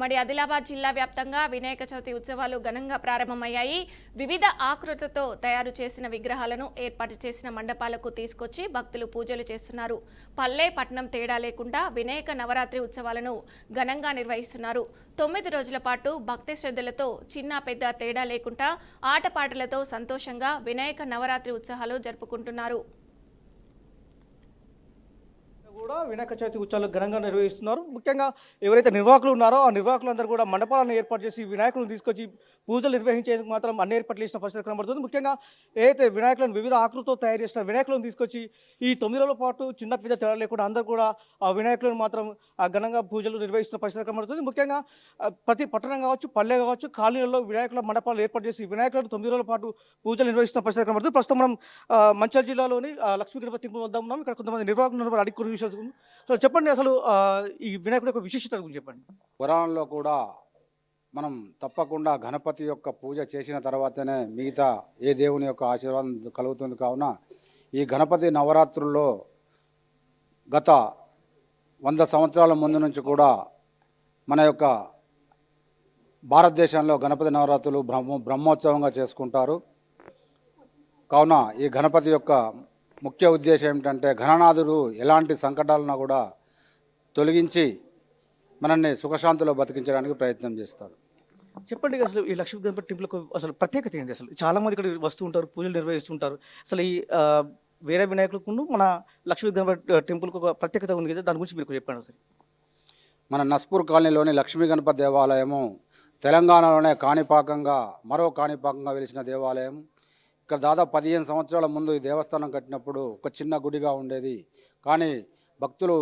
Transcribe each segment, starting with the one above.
ఉమ్మడి ఆదిలాబాద్ జిల్లా వ్యాప్తంగా వినాయక చవితి ఉత్సవాలు ఘనంగా ప్రారంభమయ్యాయి. వివిధ ఆకృతులతో తయారు చేసిన విగ్రహాలను ఏర్పాటు చేసిన మండపాలకు తీసుకొచ్చి భక్తులు పూజలు చేస్తున్నారు. పల్లె పట్నం తేడా లేకుండా వినాయక నవరాత్రి ఉత్సవాలను ఘనంగా నిర్వహిస్తున్నారు. 9 రోజుల పాటు భక్తి శ్రద్ధలతో చిన్న పెద్ద తేడా లేకుండా ఆటపాటలతో సంతోషంగా వినాయక నవరాత్రి ఉత్సవాలు జరుపుకుంటున్నారు. కూడా వినాయక చవితి ఉత్సవాలు ఘనంగా నిర్వహిస్తున్నారు. ముఖ్యంగా ఎవరైతే నిర్వాహకులు ఉన్నారో ఆ నిర్వాహకులందరూ కూడా మండపాలను ఏర్పాటు చేసి వినాయకులను తీసుకొచ్చి పూజలు నిర్వహించేందుకు మాత్రం అన్ని ఏర్పాట్లు చేసిన పరిస్థితి కనబడుతుంది. ముఖ్యంగా ఏదైతే వినాయకులను వివిధ ఆకృతితో తయారు చేసిన వినాయకులను తీసుకొచ్చి ఈ 9 రోజుల పాటు చిన్న పెద్ద తేడా లేకుండా అందరూ కూడా ఆ వినాయకులను మాత్రం ఘనంగా పూజలు నిర్వహిస్తున్న పరిస్థితి కనబడుతుంది. ముఖ్యంగా ప్రతి పట్టణం కావచ్చు, పల్లె కావచ్చు, కాలనీలలో వినాయకుల మండపాలు ఏర్పాటు చేసి వినాయకులను 9 రోజుల పాటు పూజలు నిర్వహిస్తున్న పరిస్థితి కనబడుతుంది. ప్రస్తుతం మనం మంచిర్యాల జిల్లాలోని లక్ష్మీ గణపతి టెంపుల్ వద్ద ఉన్నాం. ఇక్కడ కొంతమంది నిర్వాహకులు అడిగి కొన్ని విషయాలు. సో చెప్పండి, అసలు ఈ వినాయకుడి యొక్క విశిష్టత గురించి చెప్పండి. పురాణంలో కూడా మనం తప్పకుండా గణపతి యొక్క పూజ చేసిన తర్వాతనే మిగతా ఏ దేవుని యొక్క ఆశీర్వాదం కలుగుతుంది. కావున ఈ గణపతి నవరాత్రుల్లో గత 100 సంవత్సరాల ముందు నుంచి కూడా మన యొక్క భారతదేశంలో గణపతి నవరాత్రులు బ్రహ్మోత్సవంగా చేసుకుంటారు. కావున ఈ గణపతి యొక్క ముఖ్య ఉద్దేశం ఏమిటంటే గణనాథుడు ఎలాంటి సంకటాలను కూడా తొలగించి మనల్ని సుఖశాంతిలో బతికించడానికి ప్రయత్నం చేస్తాడు. చెప్పండి, అసలు ఈ లక్ష్మీ గణపతి టెంపుల్కు అసలు ప్రత్యేకత ఏంటి? అసలు చాలామంది ఇక్కడ వస్తూ ఉంటారు, పూజలు నిర్వహిస్తుంటారు. అసలు ఈ వేరే వినాయకులకు మన లక్ష్మీ గణపతి టెంపుల్కు ఒక ప్రత్యేకత ఉంది కదా, దాని గురించి మీరు చెప్పండి. అసలు మన నస్పూర్ కాలనీలోని లక్ష్మీ గణపతి దేవాలయము తెలంగాణలోనే కాణిపాకంగా మరో కాణిపాకంగా వెలిసిన దేవాలయం. ఇక్కడ దాదాపు 15 సంవత్సరాల ముందు ఈ దేవస్థానం కట్టినప్పుడు ఒక చిన్న గుడిగా ఉండేది. కానీ భక్తులు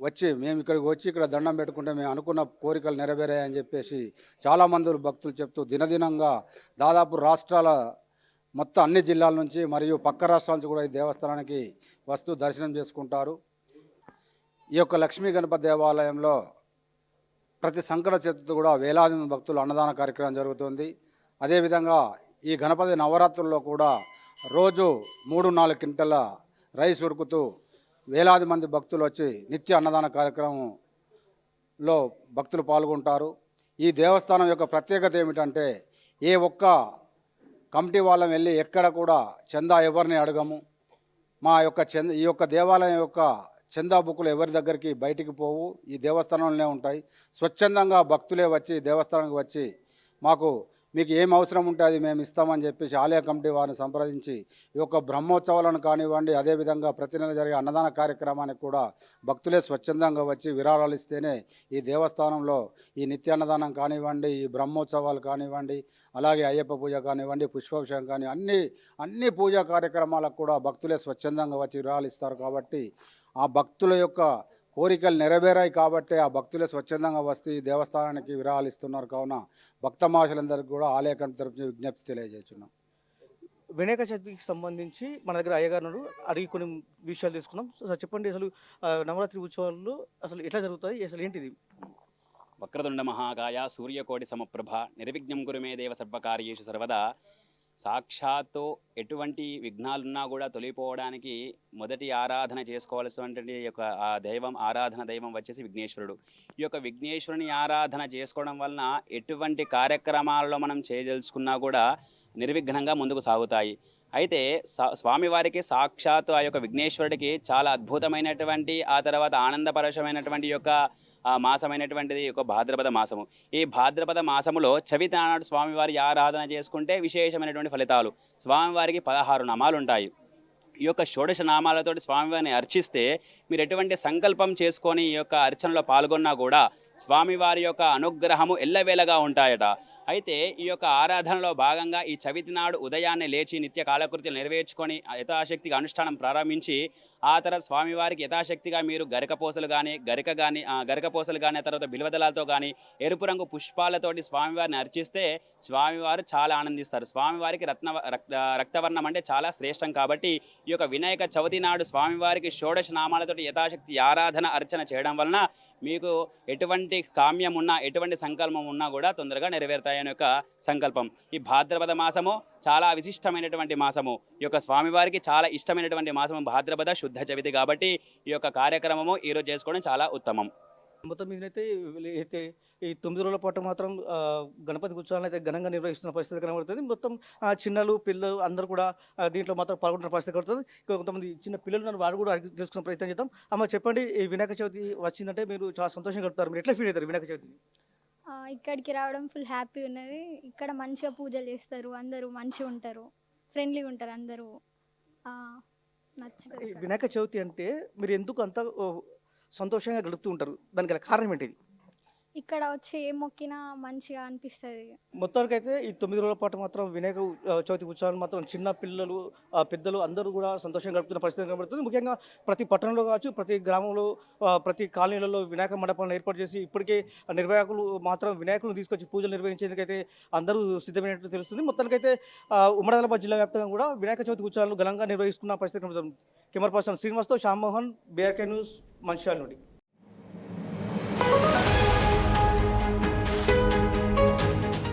వచ్చి మేము ఇక్కడికి వచ్చి ఇక్కడ దండం పెట్టుకుంటే మేము అనుకున్న కోరికలు నెరవేరాయని చెప్పేసి చాలామంది భక్తులు చెప్తూ దినదినంగా దాదాపు రాష్ట్రాల మొత్తం అన్ని జిల్లాల నుంచి మరియు పక్క రాష్ట్రాల నుంచి కూడా ఈ దేవస్థానానికి వస్తూ దర్శనం చేసుకుంటారు. ఈ యొక్క లక్ష్మీ గణపతి దేవాలయంలో ప్రతి సంకట చతుర్థి కూడా వేలాది మంది భక్తులు అన్నదాన కార్యక్రమం జరుగుతుంది. అదేవిధంగా ఈ గణపతి నవరాత్రుల్లో కూడా రోజు 3-4 క్వింటల రైస్ ఉడుకుతూ వేలాది మంది భక్తులు వచ్చి నిత్య అన్నదాన కార్యక్రమంలో భక్తులు పాల్గొంటారు. ఈ దేవస్థానం యొక్క ప్రత్యేకత ఏమిటంటే ఏ ఒక్క కమిటీ వాళ్ళం వెళ్ళి ఎక్కడ కూడా చందా ఎవరిని అడగము. మా యొక్క ఈ యొక్క దేవాలయం యొక్క చందా బుక్కులు ఎవరి దగ్గరికి బయటికి పోవు, ఈ దేవస్థానంలోనే ఉంటాయి. స్వచ్ఛందంగా భక్తులే వచ్చి దేవస్థానానికి వచ్చి మీకు ఏం అవసరం ఉంటే అది మేము ఇస్తామని చెప్పేసి ఆలయ కమిటీ వారిని సంప్రదించి ఈ యొక్క బ్రహ్మోత్సవాలను కానివ్వండి, అదేవిధంగా ప్రతి నెల జరిగే అన్నదాన కార్యక్రమానికి కూడా భక్తులే స్వచ్ఛందంగా వచ్చి విరాళాలు ఇస్తేనే ఈ దేవస్థానంలో ఈ నిత్య అన్నదానం కానివ్వండి, ఈ బ్రహ్మోత్సవాలు కానివ్వండి, అలాగే అయ్యప్ప పూజ కానివ్వండి, పుష్పాభిషేకం కానీ అన్ని పూజా కార్యక్రమాలకు కూడా భక్తులే స్వచ్ఛందంగా వచ్చి విరాళాలు ఇస్తారు. కాబట్టి ఆ భక్తుల యొక్క కోరికలు నెరవేరాయి కాబట్టి ఆ భక్తులే స్వచ్ఛందంగా వస్తూ ఈ దేవస్థానానికి విరాళాలు ఇస్తున్నారు. కావున భక్తమాషులందరికీ కూడా ఆలయ కమిటీ తరపున విజ్ఞప్తి తెలియజేస్తున్నాం. వినాయక చవితికి సంబంధించి మన దగ్గర అయ్యగారు అడిగి కొన్ని విషయాలు తీసుకున్నాం. సో చెప్పండి, అసలు నవరాత్రి ఉత్సవాలు అసలు ఎట్లా జరుగుతాయి, అసలు ఏంటిది? వక్రతుండ మహాకాయ సూర్యకోటి సమప్రభ నిర్విఘ్నం కురుమే దేవ సర్వకార్యేషు సర్వదా. సాక్షాత్తు ఎటువంటి విఘ్నాలున్నా కూడా తొలిపోవడానికి మొదటి ఆరాధన చేసుకోవాల్సినటువంటి యొక్క ఆ దైవం ఆరాధన దైవం వచ్చేసి విఘ్నేశ్వరుడు. ఈ యొక్క విఘ్నేశ్వరుని ఆరాధన చేసుకోవడం వలన ఎటువంటి కార్యక్రమాలలో మనం చేయదలుచుకున్నా కూడా నిర్విఘ్నంగా ముందుకు సాగుతాయి. అయితే స్వామివారికి సాక్షాత్తు ఆ యొక్క విఘ్నేశ్వరుడికి చాలా అద్భుతమైనటువంటి ఆ తర్వాత ఆనందపరచమైనటువంటి యొక్క మాసమైనటువంటిది ఒక భాద్రపద మాసము. ఈ భాద్రపద మాసములో చవితి నాడు స్వామివారి ఆరాధన చేసుకుంటే విశేషమైనటువంటి ఫలితాలు. స్వామివారికి 16 నామాలు ఉంటాయి. ఈ యొక్క 16 నామాలతోటి స్వామివారిని అర్చిస్తే మీరు ఎటువంటి సంకల్పం చేసుకొని ఈ యొక్క అర్చనలో పాల్గొన్నా కూడా స్వామివారి యొక్క అనుగ్రహము ఎల్లవేళగా ఉంటాయట. అయితే ఈ యొక్క ఆరాధనలో భాగంగా ఈ చవితి నాడు ఉదయాన్నే లేచి నిత్య కాలకృత్యాలు నెరవేర్చుకొని యథాశక్తిగా అనుష్ఠానం ప్రారంభించి ఆ తర్వాత స్వామివారికి యథాశక్తిగా మీరు గరికపోసలు కానీ గరికపోసలు కానీ ఆ తర్వాత బిల్వదళాలతో కానీ ఎరుపు రంగు పుష్పాలతోటి స్వామివారిని అర్చిస్తే స్వామివారు చాలా ఆనందిస్తారు. స్వామివారికి రక్తవర్ణం అంటే చాలా శ్రేష్టం. కాబట్టి ఈ యొక్క వినాయక చవితి నాడు స్వామివారికి 16 నామాలతోటి యథాశక్తి ఆరాధన అర్చన చేయడం వలన మీకు ఎటువంటి కామ్యం ఉన్నా ఎటువంటి సంకల్పం ఉన్నా కూడా తొందరగా నెరవేరుతాయని యొక్క సంకల్పం. ఈ భాద్రపద మాసము చాలా విశిష్టమైనటువంటి మాసము. ఈ యొక్క స్వామివారికి చాలా ఇష్టమైనటువంటి మాసము భాద్రపద శుద్ధ చవితి. కాబట్టి ఈ యొక్క కార్యక్రమము ఈరోజు చేసుకోవడం చాలా ఉత్తమం. మొత్తం మీదనైతే అయితే ఈ 9 రోజుల పాటు మాత్రం గణపతి ఉత్సవాలను అయితే ఘనంగా నిర్వహిస్తున్న పరిస్థితి కనబడుతుంది. మొత్తం చిన్నలు, పిల్లలు అందరూ కూడా దీంట్లో మాత్రం పాల్గొంటున్న పరిస్థితి కనబడుతుంది. ఇంకా కొంతమంది చిన్న పిల్లలు ఉన్నారు, వారు కూడా అడిగి తెలుసుకునే ప్రయత్నం చేద్దాం. అమ్మ చెప్పండి, ఈ వినాయక చవితి వచ్చిందంటే మీరు చాలా సంతోషంగా గడుపుతారు. మీరు ఎట్లా ఫీల్ అవుతారు వినాయక చవితి? ఇక్కడికి రావడం ఫుల్ హ్యాపీ ఉన్నది. ఇక్కడ మంచిగా పూజలు చేస్తారు, అందరూ మంచిగా ఉంటారు, ఫ్రెండ్లీగా ఉంటారు అందరూ. ఆ, నచ్చుతుంది ఈ ఇక్కడ. వినాయక చవితి అంటే మీరు ఎందుకు అంత సంతోషంగా గడుపుతూ ఉంటారు? దానికి గల కారణం ఏంటిది? ఇక్కడ వచ్చి ఏ మొక్కినా మంచిగా అనిపిస్తుంది. మొత్తానికైతే ఈ 9 రోజుల పాటు మాత్రం వినాయక చవితి ఉత్సవాలు మాత్రం చిన్న పిల్లలు, పెద్దలు అందరూ కూడా సంతోషంగా గడుపుతున్న పరిస్థితి కనబడుతుంది. ముఖ్యంగా ప్రతి పట్టణంలో కావచ్చు, ప్రతి గ్రామంలో, ప్రతి కాలనీలలో వినాయక మండపాలను ఏర్పాటు చేసి ఇప్పటికే నిర్వాహకులు మాత్రం వినాయకులను తీసుకొచ్చి పూజలు నిర్వహించేందుకైతే అందరూ సిద్ధమైనట్టు తెలుస్తుంది. మొత్తానికైతే ఉమ్మడి ఆదిలాబాద్ జిల్లా వ్యాప్తంగా కూడా వినాయక చవితి ఉత్సవాలను ఘనంగా నిర్వహిస్తున్న పరిస్థితి కనబడుతుంది. కెమెరా పర్సన్ శ్రీనివాస్తో శ్యామ్మోహన్, బీఆర్కే న్యూస్, మంచిర్యాల నుండి.